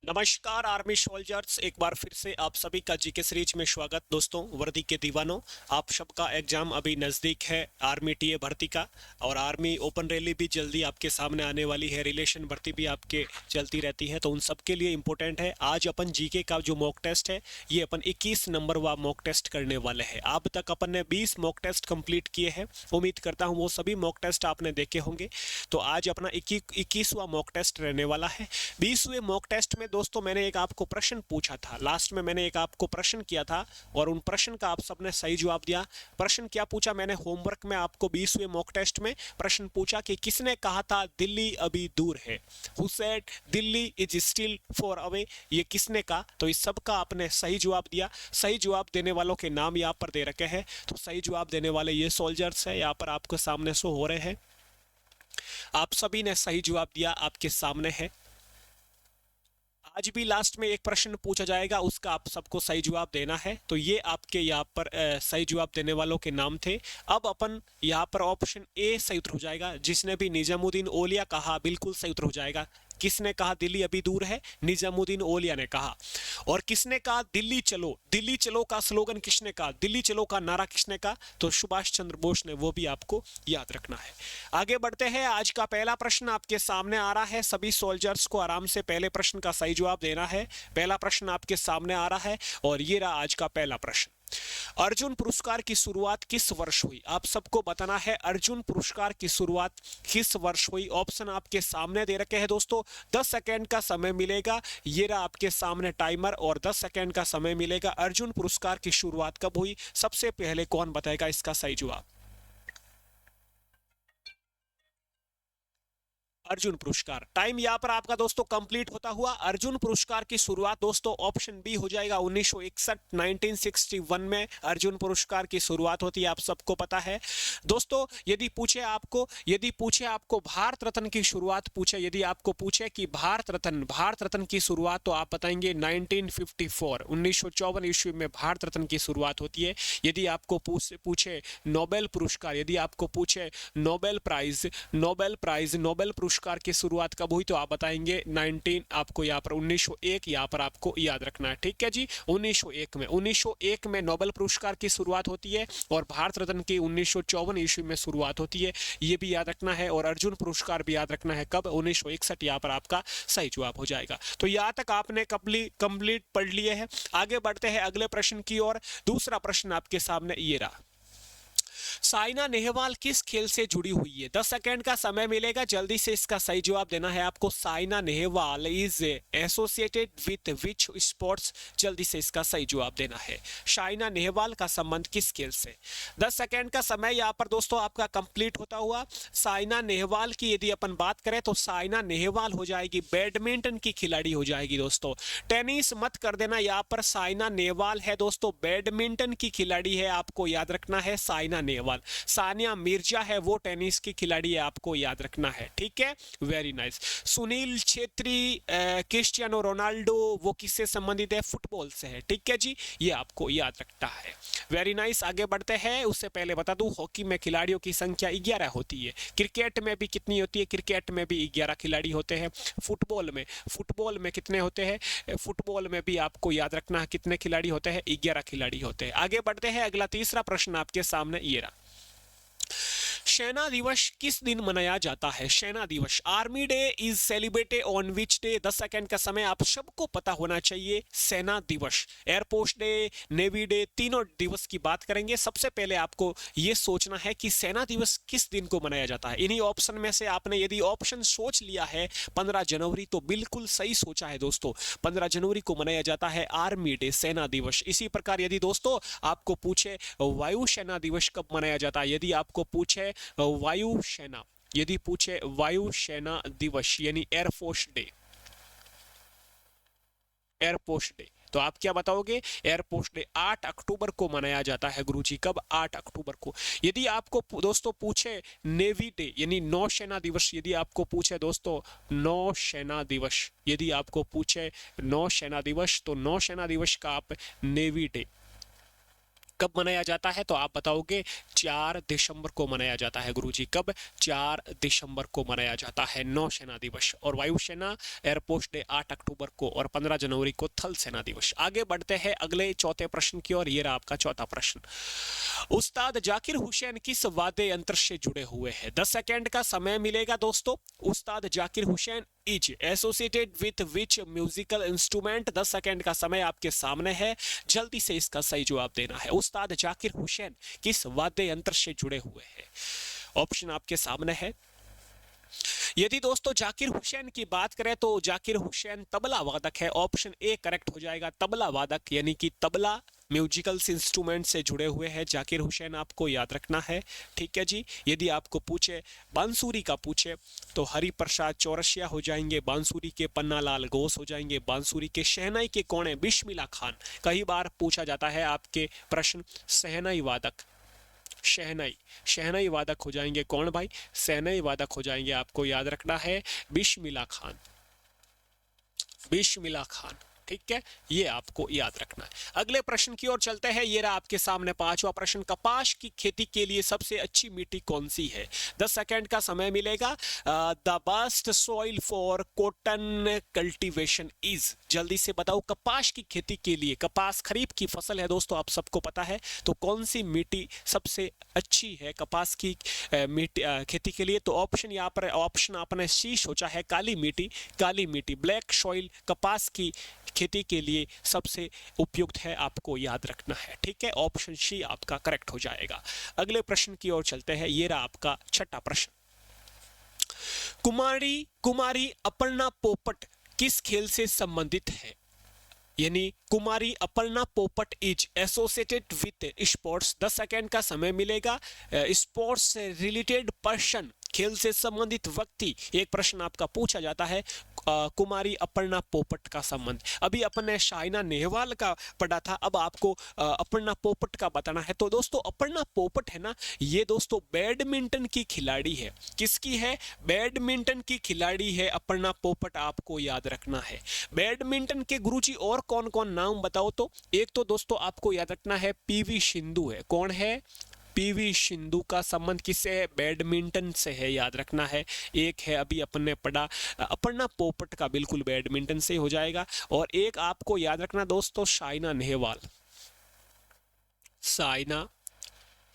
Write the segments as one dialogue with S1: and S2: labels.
S1: नमस्कार army soldiers, एक बार फिर से आप सभी का जीके सीरीज में स्वागत। दोस्तों, वर्दी के दीवानों, आप सबका एग्जाम अभी नज़दीक है, आर्मी टीए भर्ती का। और आर्मी ओपन रैली भी जल्दी आपके सामने आने वाली है, रिलेशन भर्ती भी आपके चलती रहती है, तो उन सब के लिए इम्पोर्टेंट है। आज अपन जीके का जो मॉक टेस्ट है, ये अपन 21 नंबर वा मॉक टेस्ट करने वाले हैं। अब तक अपन ने 20 मॉक टेस्ट कंप्लीट किए हैं। उम्मीद करता हूँ वो सभी मॉक टेस्ट आपने देखे होंगे। तो आज अपना 21वां मॉक टेस्ट रहने वाला है। 20वें मॉक टेस्ट में दोस्तों मैंने एक आपको प्रश्न पूछा था, लास्ट में मैंने एक आपको प्रश्न किया था और उन प्रश्न का आप सबने सही जवाब दिया। प्रश्न क्या पूछा मैंने होमवर्क में आपको? 20वें मॉक टेस्ट में प्रश्न पूछा कि किसने कहा था दिल्ली अभी दूर है? Who said Delhi is still for away? ये किसने कहा? तो इस सब का आपने सही जवाब दिया। सही जवाब देने वालों के नाम यहाँ पर दे रखे हैं। तो सही जवाब देने वाले ये सोल्जर्स है, यहाँ पर आपके सामने शो हो रहे हैं। आप सभी ने सही जवाब दिया, आपके सामने है। आज भी लास्ट में एक प्रश्न पूछा जाएगा, उसका आप सबको सही जवाब देना है। तो ये आपके यहाँ पर सही जवाब देने वालों के नाम थे। अब अपन यहाँ पर ऑप्शन ए सही उत्तर हो जाएगा। जिसने भी निजामुद्दीन औलिया कहा, बिल्कुल सही उत्तर हो जाएगा। किसने कहा दिल्ली अभी दूर है? निजामुद्दीन औलिया ने कहा। और किसने कहा दिल्ली चलो? दिल्ली चलो का स्लोगन किसने कहा? दिल्ली चलो का नारा किसने कहा? तो सुभाष चंद्र बोस ने। वो भी आपको याद रखना है। आगे बढ़ते हैं। आज का पहला प्रश्न आपके सामने आ रहा है। सभी सोल्जर्स को आराम से पहले प्रश्न का सही जवाब देना है। पहला प्रश्न आपके सामने आ रहा है और ये रहा आज का पहला प्रश्न। अर्जुन पुरस्कार की शुरुआत किस वर्ष हुई? आप सबको बताना है अर्जुन पुरस्कार की शुरुआत किस वर्ष हुई। ऑप्शन आपके सामने दे रखे हैं दोस्तों। 10 सेकेंड का समय मिलेगा। ये रहा आपके सामने टाइमर और 10 सेकेंड का समय मिलेगा। अर्जुन पुरस्कार की शुरुआत कब हुई? सबसे पहले कौन बताएगा इसका सही जवाब? अर्जुन पुरस्कार। टाइम यहाँ पर आपका दोस्तों कंप्लीट होता हुआ। अर्जुन पुरस्कार की शुरुआत दोस्तों ऑप्शन बी हो जाएगा 1961 1961 में अर्जुन पुरस्कार की शुरुआत होती है, आप सबको पता है। दोस्तों यदि पूछे आपको भारत रत्न की शुरुआत पूछे, यदि आपको पूछे कि भारत रत्न की शुरुआत, तो आप बताएंगे 1954 1954 ईस्वी में भारत रत्न की शुरुआत होती है। यदि आपको पूछे नोबेल पुरस्कार, यदि आपको पूछे नोबेल पुरस्कार की शुरुआत कब हुई, तो आप बताएंगे 19 आपको यहाँ पर 1901 यहाँ पर आपको याद रखना है। ठीक है जी, 1901 में नोबेल पुरस्कार की शुरुआत होती है और भारत रत्न की 1954 ईस्वी में शुरुआत होती है। ये भी याद रखना है और अर्जुन पुरस्कार भी याद रखना है कब? 1961 यहाँ पर आपका सही जवाब हो जाएगा। तो यहाँ तक आपने कंप्लीट पढ़ लिए हैं। आगे बढ़ते हैं अगले प्रश्न की ओर। दूसरा प्रश्न आपके सामने ये रहा। साइना नेहवाल किस खेल से जुड़ी हुई है? 10 सेकेंड का समय मिलेगा, जल्दी से इसका सही जवाब देना है आपको। Saina Nehwal is associated with which sports? जल्दी से इसका सही जवाब देना है। साइना नेहवाल का संबंध किस खेल से? 10 सेकेंड का समय यहाँ पर दोस्तों आपका कंप्लीट होता हुआ। साइना नेहवाल की यदि अपन बात करें तो साइना नेहवाल हो जाएगी बैडमिंटन की खिलाड़ी हो जाएगी दोस्तों। टेनिस मत कर देना, यहाँ पर साइना नेहवाल है दोस्तों, बैडमिंटन की खिलाड़ी है, आपको याद रखना है साइना नेहवाल। सानिया मिर्जा है वो टेनिस की खिलाड़ी है, आपको याद रखना है। ठीक है, very nice. Sunil Chhetri Cristiano Ronaldo वो किससे संबंधित है? फुटबॉल से है। ठीक है जी, ये आपको याद रखना है। Very nice. आगे बढ़ते हैं। उससे पहले बता दूं, हॉकी में खिलाड़ियों की संख्या 11 होती है। क्रिकेट में भी कितनी होती है? क्रिकेट में भी 11 खिलाड़ी होते हैं। फुटबॉल में कितने होते हैं? फुटबॉल में भी आपको याद रखना है कितने खिलाड़ी होते हैं? 11 खिलाड़ी होते हैं। आगे बढ़ते हैं। अगला तीसरा प्रश्न आपके सामने ये रहा। सेना दिवस किस दिन मनाया जाता है? सेना दिवस, army day is celebrated on which day? 10 second का समय आप सबको पता होना चाहिए। सेना दिवस, एयरफोर्स डे, नेवी डे, तीनों दिवस की बात करेंगे। सबसे पहले आपको यह सोचना है कि सेना दिवस किस दिन को मनाया जाता है। इन्हीं ऑप्शन में से आपने यदि ऑप्शन सोच लिया है 15 जनवरी, तो बिल्कुल सही सोचा है दोस्तों। 15 जनवरी को मनाया जाता है आर्मी डे, सेना दिवस। इसी प्रकार यदि दोस्तों आपको पूछे वायु सेना दिवस कब मनाया जाता है, यदि आपको पूछे वायुसेना, यदि पूछे वायुसेना दिवस यानी एयरफोर्स डे, तो आप क्या बताओगे? एयरफोर्स डे 8 अक्टूबर को मनाया जाता है गुरुजी। कब? 8 अक्टूबर को। यदि आपको दोस्तों पूछे नेवी डे यानी नौसेना दिवस, यदि आपको पूछे दोस्तों नौसेना दिवस, यदि आपको पूछे नौसेना दिवस, तो नौसेना दिवस का आप नेवी डे कब मनाया जाता है? तो आप बताओगे 4 दिसंबर को मनाया जाता है गुरुजी। कब? 4 दिसंबर को मनाया जाता है नौसेना दिवस। और वायुसेना एयरफोर्स डे 8 अक्टूबर को, और 15 जनवरी को थल सेना दिवस। आगे बढ़ते हैं अगले चौथे प्रश्न की ओर। ये रहा आपका चौथा प्रश्न। उस्ताद जाकिर हुसैन किस वाद्य यंत्र से जुड़े हुए हैं? 10 सेकेंड का समय मिलेगा दोस्तों। उस्ताद Zakir Hussain is associated with which musical instrument? 10 second का समय आपके सामने है, जल्दी से इसका सही जवाब देना है। उस्ताद जाकिर हुसैन किस वाद्य यंत्र से जुड़े हुए हैं? ऑप्शन आपके सामने है। यदि दोस्तों जाकिर हुसैन की बात करें तो जाकिर हुसैन तबला वादक है। ऑप्शन ए करेक्ट हो जाएगा, तबला वादक, यानी कि तबला म्यूजिकल्स इंस्ट्रूमेंट से जुड़े हुए हैं जाकिर हुसैन, आपको याद रखना है। ठीक है जी। यदि आपको पूछे बांसुरी का पूछे तो हरिप्रसाद चौरसिया हो जाएंगे, बांसुरी के पन्नालाल घोष हो जाएंगे, बांसुरी के शहनाई के कौन है? बिस्मिल्लाह खान। कई बार पूछा जाता है आपके प्रश्न। शहनाई वादक, शहनाई वादक हो जाएंगे कौन भाई? शहनाई वादक हो जाएंगे, आपको याद रखना है, बिस्मिल्लाह खान, बिस्मिल्लाह खान। ठीक है, ये आपको याद रखना है। अगले प्रश्न की ओर चलते हैं। ये रहा आपके सामने पांचवा प्रश्न। कपास की खेती के लिए सबसे अच्छी मिट्टी कौन सी है? 10 सेकेंड का समय मिलेगा। The best soil for cotton cultivation is? जल्दी से बताओ, कपास की खेती के लिए, कपास खरीफ की फसल है दोस्तों, आप सबको पता है, तो कौन सी मिट्टी सबसे अच्छी है कपास की मिट्टी खेती के लिए? तो ऑप्शन यहाँ पर, ऑप्शन आपने सी सोचा है, काली मिट्टी, काली मिट्टी, ब्लैक सॉइल कपास की खेती के लिए सबसे उपयुक्त है, आपको याद रखना है। ठीक है, ऑप्शन सी आपका करेक्ट हो जाएगा। अगले प्रश्न की ओर चलते हैं। ये रहा आपका छठा प्रश्न। कुमारी अपर्णा पोपट किस खेल से संबंधित है? यानी कुमारी अपर्णा पोपट is associated with sports. 10 second का समय मिलेगा। स्पोर्ट्स से रिलेटेड पर्सन, खेल से संबंधित व्यक्ति, एक प्रश्न आपका पूछा जाता है। कुमारी अपर्णा पोपट का संबंध, अभी अपन ने साइना नेहवाल का पढ़ा था, अब आपको अपर्णा पोपट का बताना है। तो दोस्तों अपर्णा पोपट है ना, ये दोस्तों बैडमिंटन की खिलाड़ी है। किसकी है? बैडमिंटन की खिलाड़ी है अपर्णा पोपट, आपको याद रखना है। बैडमिंटन के गुरुजी और कौन कौन नाम बताओ तो? एक तो दोस्तों आपको याद रखना है पीवी सिंधु है। कौन है? पीवी सिंधु का संबंध किससे है? बैडमिंटन से है, याद रखना है। एक है अभी अपन ने पढ़ा अपर्णा पोपट का, बिल्कुल बैडमिंटन से हो जाएगा। और एक आपको याद रखना दोस्तों साइना नेहवाल, साइना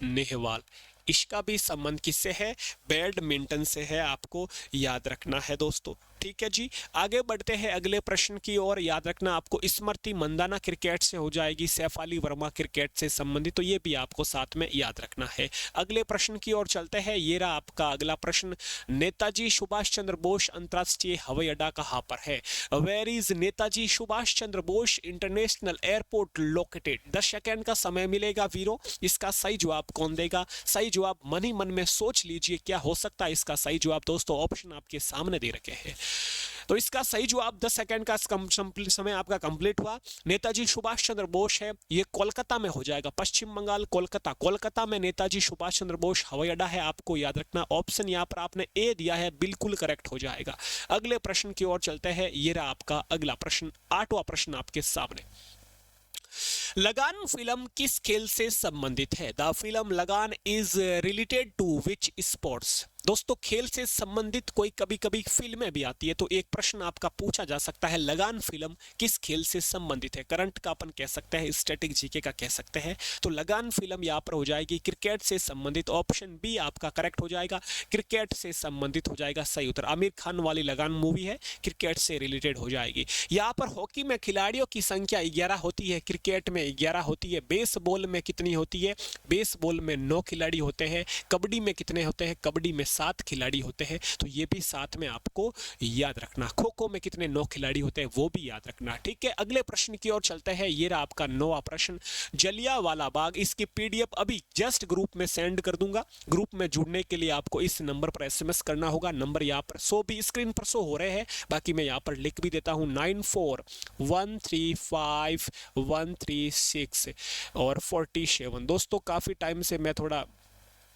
S1: नेहवाल, इसका भी संबंध किससे है? बैडमिंटन से है, आपको याद रखना है दोस्तों। ठीक है जी। आगे बढ़ते हैं अगले प्रश्न की ओर। याद रखना आपको स्मृति मंदाना क्रिकेट से हो जाएगी, सैफ अली वर्मा क्रिकेट से संबंधित, तो ये भी आपको साथ में याद रखना है। अगले प्रश्न की ओर चलते हैं। ये रहा आपका अगला प्रश्न। नेताजी सुभाष चंद्र बोस अंतरराष्ट्रीय हवाई अड्डा कहाँ पर है? Where is Netaji Subhash Chandra Bose international airport located? 10 second का समय मिलेगा वीरो। इसका सही जवाब कौन देगा? सही जवाब मन ही मन में सोच लीजिए, क्या हो सकता है इसका सही जवाब दोस्तों? ऑप्शन आपके सामने दे रखे हैं। तो इसका सही जवाब 10 सेकंड का समय आपका कंप्लीट हुआ। नेताजी सुभाष चंद्र बोस है, ये कोलकाता में हो जाएगा, पश्चिम बंगाल कोलकाता। कोलकाता में नेताजी सुभाष चंद्र बोस हवाई अड्डा है, आपको याद रखना। ऑप्शन यहाँ पर आपने ए दिया है, बिल्कुल करेक्ट हो जाएगा। अगले प्रश्न की ओर चलते हैं। ये रहा आपका अगला प्रश्न, 8वां प्रश्न आपके सामने। लगान फिल्म किस खेल से संबंधित है? The film Lagaan is related to which sports? दोस्तों खेल से संबंधित कोई कभी कभी फिल्में भी आती है, तो एक प्रश्न आपका पूछा जा सकता है, लगान फिल्म किस खेल से संबंधित है? करंट का अपन कह सकते हैं, स्टैटिक जीके का कह सकते हैं। तो लगान फिल्म यहाँ पर हो जाएगी क्रिकेट से संबंधित। ऑप्शन बी आपका करेक्ट हो जाएगा, क्रिकेट से संबंधित हो जाएगा सही उत्तर। आमिर खान वाली लगान मूवी है, क्रिकेट से रिलेटेड हो जाएगी। यहाँ पर हॉकी में खिलाड़ियों की संख्या 11 होती है, क्रिकेट में 11 होती है। बेसबॉल में कितनी होती है? बेसबॉल में 9 खिलाड़ी होते हैं। कबड्डी में कितने होते हैं? कबड्डी में 7 खिलाड़ी होते हैं, तो ये भी साथ में आपको याद रखना। खो खो में कितने? 9 खिलाड़ी होते हैं, वो भी याद रखना। ठीक है, अगले प्रश्न की ओर चलते हैं। ये रहा आपका 9वां प्रश्न। जलियांवाला बाग, इसकी पीडीएफ अभी जस्ट ग्रुप में सेंड कर दूंगा। ग्रुप में जुड़ने के लिए आपको इस नंबर पर एसएमएस करना होगा। नंबर यहाँ पर भी स्क्रीन पर शो हो रहे हैं, बाकी मैं यहाँ पर लिख भी देता हूँ, 94135136 और 47। दोस्तों काफी टाइम से मैं थोड़ा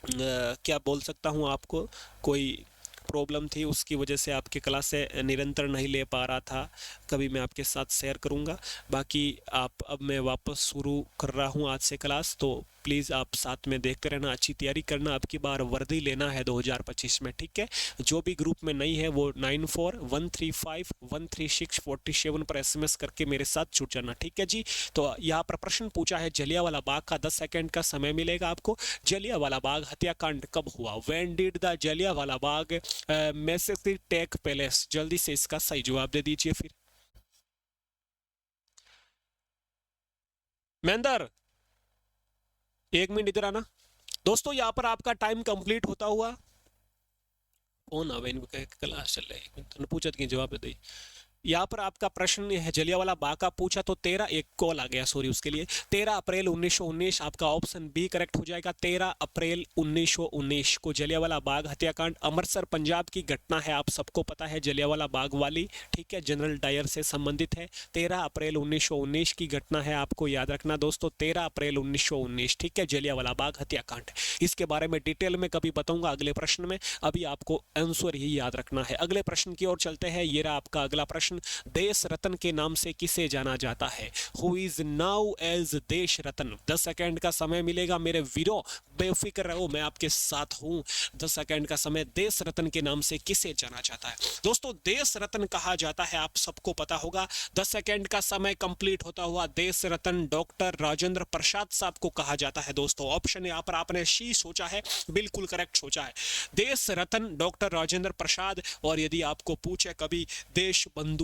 S1: क्या बोल सकता हूँ आपको, कोई प्रॉब्लम थी, उसकी वजह से आपकी क्लास से निरंतर नहीं ले पा रहा था। कभी मैं आपके साथ शेयर करूंगा। बाकी आप, अब मैं वापस शुरू कर रहा हूं आज से क्लास, तो प्लीज़ आप साथ में देखते रहना, अच्छी तैयारी करना। अब की बार वर्दी लेना है 2025 में, ठीक है। जो भी ग्रुप में नहीं है वो 9413513647 पर SMS करके मेरे साथ जुड़ जाना, ठीक है जी। तो यहाँ पर प्रश्न पूछा है जलियांवाला बाग का, 10 सेकंड का समय मिलेगा आपको। जलियांवाला बाग हत्याकांड कब हुआ? When did the Jallianwala Bagh massacre take place? जल्दी से इसका सही जवाब दे दीजिए फिर। महेंद्र, 1 मिनट इधर आना। दोस्तों यहाँ पर आपका टाइम कंप्लीट होता हुआ, कौन आवे इनको क्लास चल रही है, तो पूछत की जवाब दे। यहाँ पर आपका प्रश्न है जलियांवाला बाग का पूछा, तो 13 एक कॉल आ गया, सॉरी उसके लिए। 13 अप्रैल 1919 आपका ऑप्शन बी करेक्ट हो जाएगा। 13 अप्रैल 1919 को जलियांवाला बाग हत्याकांड, अमृतसर पंजाब की घटना है, आप सबको पता है जलियांवाला बाग वाली, ठीक है, जनरल डायर से संबंधित है। 13 अप्रैल 1919 की घटना है, आपको याद रखना दोस्तों, 13 अप्रैल 1919, ठीक है, जलियांवाला बाग हत्याकांड। इसके बारे में डिटेल में कभी बताऊंगा अगले प्रश्न में, अभी आपको आंसर ही याद रखना है। अगले प्रश्न की ओर चलते हैं। ये रहा आपका अगला प्रश्न। देश रत्न के नाम से किसे जाना जाता है? हु इज नाउ एज देश रत्न? 10 सेकंड का समय मिलेगा मेरे वीरों, बेफिक्र रहो, मैं आपके साथ हूं। 10 सेकंड का समय। देश रत्न के नाम से किसे जाना जाता है? दोस्तों देश रत्न कहा जाता है, आप सबको पता होगा। 10 सेकंड का समय कंप्लीट होता हुआ, देश रत्न डॉक्टर राजेंद्र प्रसाद साहब को कहा जाता है। दोस्तों ऑप्शन यहां पर आपने सी सोचा है, बिल्कुल करेक्ट सोचा है, देश रत्न डॉक्टर राजेंद्र प्रसाद। और यदि आपको पूछे कभी देश बंधु,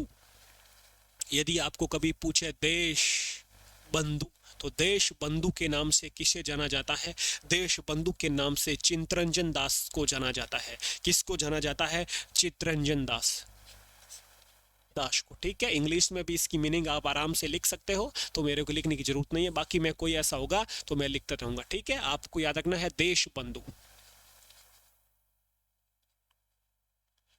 S1: यदि आपको कभी पूछे देश बंधु, तो देश बंधु के नाम से किसे जाना जाता है? देश बंधु के नाम से चित्तरंजन दास को जाना जाता है। किसको जाना जाता है? चित्तरंजन दास को, ठीक है। इंग्लिश में भी इसकी मीनिंग आप आराम से लिख सकते हो, तो मेरे को लिखने की जरूरत नहीं है। बाकी मैं कोई ऐसा होगा तो मैं लिखता रहूंगा, ठीक है। आपको याद रखना है देश बंधु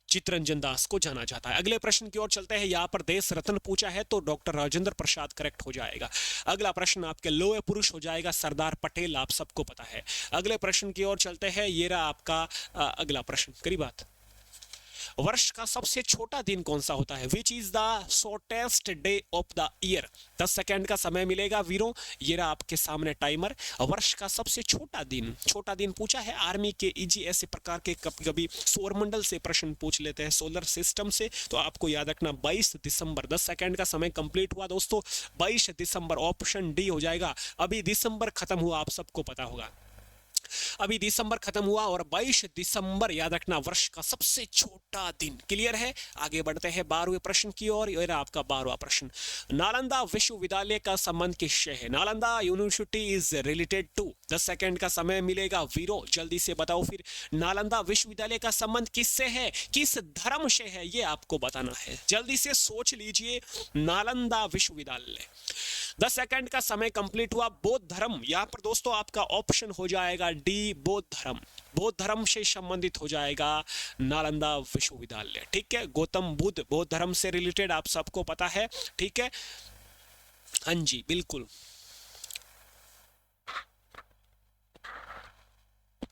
S1: चित्तरंजन दास को जाना जाता है। अगले प्रश्न की ओर चलते हैं। यहाँ पर देश रत्न पूछा है तो डॉक्टर राजेंद्र प्रसाद करेक्ट हो जाएगा। अगला प्रश्न आपके लोहे पुरुष हो जाएगा सरदार पटेल, आप सबको पता है। अगले प्रश्न की ओर चलते हैं। ये रहा आपका अगला प्रश्न, करीब बात। वर्ष का सबसे छोटा दिन कौन सा होता है? Which is the shortest day of the year? 10 second का समय मिलेगा वीरों। ये रहा आपके सामने टाइमर। वर्ष का सबसे छोटा दिन पूछा है। आर्मी के इजी ऐसे प्रकार के कभी कभी सौरमंडल से प्रश्न पूछ लेते हैं, सोलर सिस्टम से, तो आपको याद रखना 22 दिसंबर। 10 सेकंड का समय कंप्लीट हुआ दोस्तों, 22 दिसंबर, ऑप्शन डी हो जाएगा। अभी दिसंबर खत्म हुआ, आप सबको पता होगा, अभी दिसंबर खत्म हुआ और 22 दिसंबर याद रखना वर्ष का सबसे छोटा दिन। क्लियर है? आगे बढ़ते हैं 12वें प्रश्न की ओर। यह आपका 12वां प्रश्न। नालंदा विश्वविद्यालय का संबंध किससे है? Nalanda university is related to. 10 second का समय मिलेगा वीरो, जल्दी से बताओ फिर। नालंदा विश्वविद्यालय का संबंध किससे है, किस धर्म से है, ये आपको बताना है। जल्दी से सोच लीजिए। नालंदा विश्वविद्यालय, 10 सेकंड का समय कंप्लीट हुआ। बौद्ध धर्म, यहां पर दोस्तों आपका ऑप्शन हो जाएगा डी, बौद्ध धर्म। बौद्ध धर्म से संबंधित हो जाएगा नालंदा विश्वविद्यालय, ठीक है। गौतम बुद्ध बौद्ध धर्म से रिलेटेड, आप सबको पता है, ठीक है। हाँ जी बिल्कुल।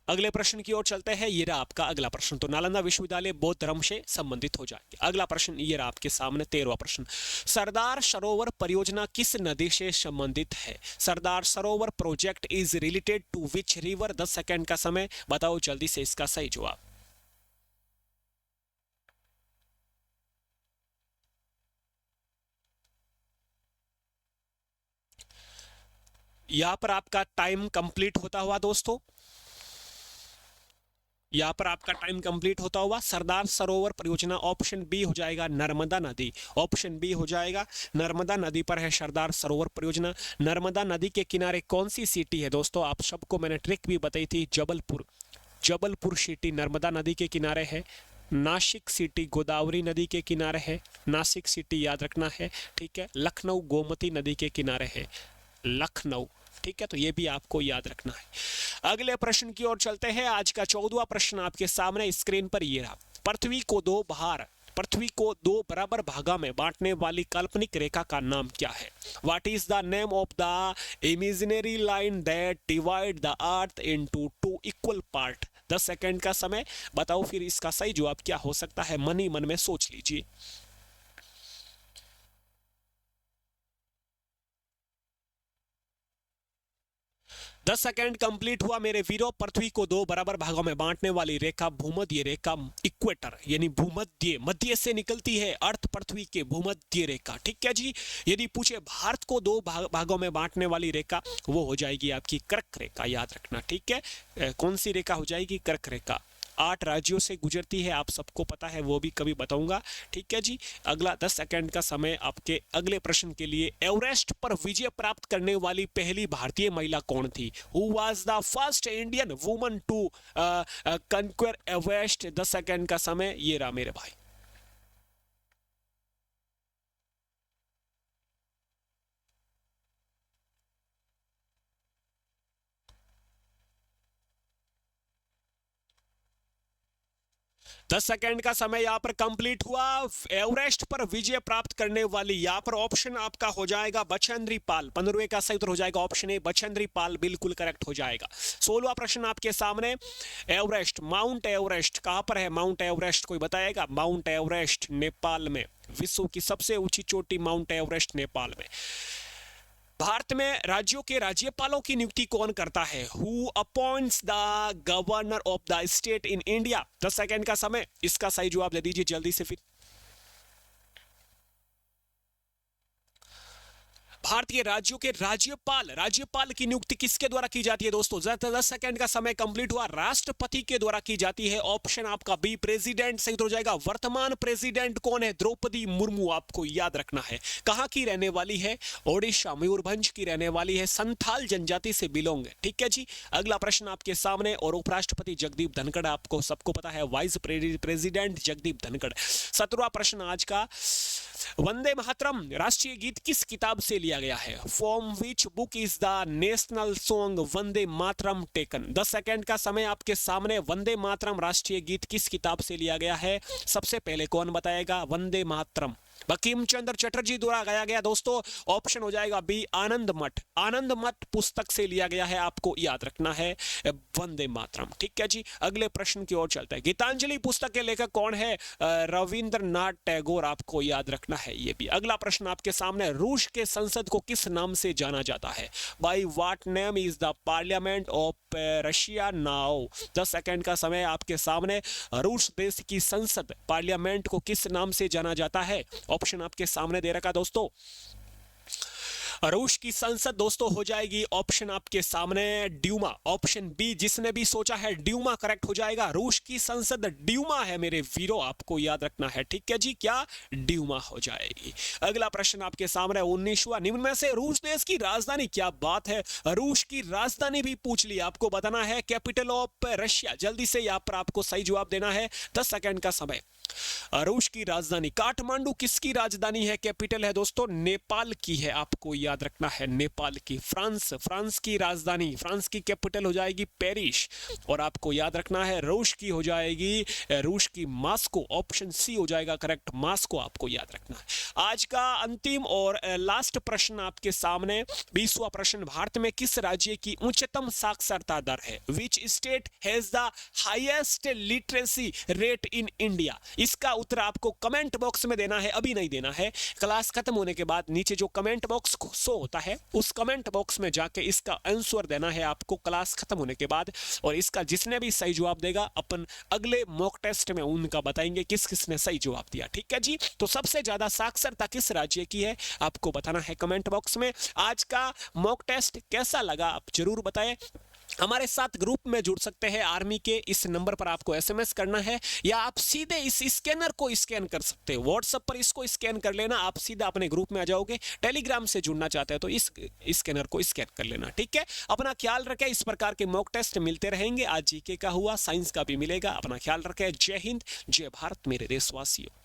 S1: अगले प्रश्न की ओर चलते हैं। ये रहा आपका अगला प्रश्न। तो नालंदा विश्वविद्यालय बौद्ध धर्म से संबंधित हो जाएगी। अगला प्रश्न ये रहा आपके सामने 13वां प्रश्न। सरदार सरोवर परियोजना किस नदी से संबंधित है? Sardar Sarovar project is related to which river? 10 second का समय, बताओ जल्दी से इसका सही जवाब। यहां पर आपका टाइम कंप्लीट होता हुआ दोस्तों, यहाँ पर आपका टाइम कंप्लीट होता हुआ। सरदार सरोवर परियोजना, ऑप्शन बी हो जाएगा नर्मदा नदी। ऑप्शन बी हो जाएगा नर्मदा नदी पर है सरदार सरोवर परियोजना। नर्मदा नदी के किनारे कौन सी सिटी है दोस्तों? आप सबको मैंने ट्रिक भी बताई थी, जबलपुर। जबलपुर सिटी नर्मदा नदी के किनारे है। नासिक सिटी गोदावरी नदी के किनारे है। नासिक सिटी याद रखना है, ठीक है। लखनऊ गोमती नदी के किनारे है, लखनऊ, ठीक है। तो ये भी आपको याद रखना है। अगले प्रश्न की ओर चलते हैं। आज का 14वां प्रश्न आपके सामने स्क्रीन पर ये रहा। पृथ्वी को दो बराबर भागा में बांटने वाली काल्पनिक रेखा का नाम क्या है? What is the name of the imaginary line that divide the earth into two equal part? 10 second का समय, बताओ फिर इसका सही जवाब क्या हो सकता है, मन ही मन में सोच लीजिए। 10 सेकंड कंप्लीट हुआ मेरे वीरों। पृथ्वी को दो बराबर भागों में बांटने वाली रेखा भूमध्य रेखा, इक्वेटर यानी भूमध्य, मध्य से निकलती है अर्थ पृथ्वी के भूमध्य रेखा, ठीक है जी। यदि पूछे भारत को दो भागों में बांटने वाली रेखा, वो हो जाएगी आपकी कर्क रेखा, याद रखना, ठीक है। कौन सी रेखा हो जाएगी? कर्क रेखा। 8 राज्यों से गुजरती है, आप सबको पता है, वो भी कभी बताऊंगा, ठीक है जी। अगला 10 सेकंड का समय आपके अगले प्रश्न के लिए। एवरेस्ट पर विजय प्राप्त करने वाली पहली भारतीय महिला कौन थी? Who was the first Indian woman to conquer Everest? 10 second का समय ये रहा मेरे भाई। 10 सेकंड का समय यहाँ पर कंप्लीट हुआ। एवरेस्ट पर विजय प्राप्त करने वाली, यहाँ पर ऑप्शन आपका हो जाएगा बछेंद्री पाल। 15वें का सही उत्तर हो जाएगा ऑप्शन ए, बछेंद्री पाल, बिल्कुल करेक्ट हो जाएगा। 16वां प्रश्न आपके सामने। एवरेस्ट, माउंट एवरेस्ट कहां पर है? माउंट एवरेस्ट कोई बताएगा? माउंट एवरेस्ट नेपाल में, विश्व की सबसे ऊंची चोटी माउंट एवरेस्ट नेपाल में। भारत में राज्यों के राज्यपालों की नियुक्ति कौन करता है? Who appoints the governor of the state in India? 10 second का समय, इसका सही जवाब दे दीजिए जल्दी से फिर। भारतीय राज्यों के राज्यपाल की नियुक्ति किसके द्वारा की जाती है दोस्तों? 10 सेकंड का समय कंप्लीट हुआ। राष्ट्रपति के द्वारा की जाती है। ऑप्शन आपका बी, प्रेसिडेंट सही हो जाएगा। वर्तमान प्रेसिडेंट कौन है? द्रौपदी मुर्मू, आपको याद रखना है। कहां की रहने वाली है? ओडिशा, मयूरभंज की रहने वाली है। संथाल जनजाति से बिलोंग है, ठीक है जी। अगला प्रश्न आपके सामने। और उपराष्ट्रपति जगदीप धनखड़, आपको सबको पता है, वाइस प्रेसिडेंट जगदीप धनखड़। 17वां प्रश्न आज का। वंदे मातरम राष्ट्रीय गीत किस किताब से लिया गया है? From which book is the national song Vande Mataram taken? 10 second का समय आपके सामने। वंदे मातरम राष्ट्रीय गीत किस किताब से लिया गया है? सबसे पहले कौन बताएगा? वंदे मातरम बंकिम चंद्र चटर्जी द्वारा गाया गया दोस्तों। ऑप्शन हो जाएगा बी, आनंद मठ। आनंद मठ पुस्तक से लिया गया है, आपको याद रखना है वंदे मातरम, ठीक है जी। अगले प्रश्न की ओर चलते हैं। गीतांजलि पुस्तक के लेखक कौन है? रविंद्रनाथ टैगोर, आपको याद रखना है ये भी। अगला प्रश्न आपके सामने। रूस के संसद को किस नाम से जाना जाता है? By what name is the parliament of Russia now? 10 second का समय आपके सामने। रूस देश की संसद, पार्लियामेंट को किस नाम से जाना जाता है? ऑप्शन आपके सामने दे रखा दोस्तों। रूस की संसद दोस्तों हो जाएगी, ऑप्शन आपके सामने, ड्यूमा। ऑप्शन बी, जिसने भी सोचा है ड्यूमा करेक्ट हो जाएगा। रूस की संसद ड्यूमा है मेरे वीरों, आपको याद रखना है, ठीक है जी। क्या? ड्यूमा हो जाएगी। अगला प्रश्न आपके सामने। 19वां। निम्न में से रूस देश की राजधानी, क्या बात है, रूस की राजधानी भी पूछ ली, आपको बताना है कैपिटल ऑफ रशिया। जल्दी से यहाँ पर आपको सही जवाब देना है। 10 सेकंड का समय। रूस की राजधानी काठमांडू किसकी राजधानी है? कैपिटल है दोस्तों नेपाल की है, आपको याद रखना है, नेपाल की। फ्रांस की राजधानी, फ्रांस की कैपिटल हो जाएगी पेरिस। और आपको याद रखना है रूस की हो जाएगी, रूस की मॉस्को। ऑप्शन सी हो जाएगा करेक्ट, मॉस्को, आपको याद रखना है। आज का अंतिम और लास्ट प्रश्न आपके सामने। 20वां प्रश्न। भारत में किस राज्य की उच्चतम साक्षरता दर है? Which state has the highest literacy rate in India? इसका उत्तर आपको कमेंट बॉक्स में देना है, अभी नहीं देना है, क्लास खत्म होने के बाद नीचे जो कमेंट बॉक्स शो होता है उस कमेंट बॉक्स में जाके इसका आंसर देना है आपको क्लास खत्म होने के बाद। और इसका जिसने भी सही जवाब देगा अपन अगले मॉक टेस्ट में उनका बताएंगे किस किसने सही जवाब दिया, ठीक है जी। तो सबसे ज्यादा साक्षरता किस राज्य की है आपको बताना है कमेंट बॉक्स में। आज का मॉक टेस्ट कैसा लगा आप जरूर बताएं। हमारे साथ ग्रुप में जुड़ सकते हैं आर्मी के, इस नंबर पर आपको एसएमएस करना है या आप सीधे इस स्कैनर को स्कैन कर सकते हैं। व्हाट्सएप पर इसको स्कैन कर लेना, आप सीधा अपने ग्रुप में आ जाओगे। टेलीग्राम से जुड़ना चाहते हैं तो इस स्कैनर को स्कैन कर लेना, ठीक है। अपना ख्याल रखें, इस प्रकार के मॉक टेस्ट मिलते रहेंगे। आज जीके का हुआ, साइंस का भी मिलेगा। अपना ख्याल रखें। जय हिंद, जय भारत मेरे देशवासियों।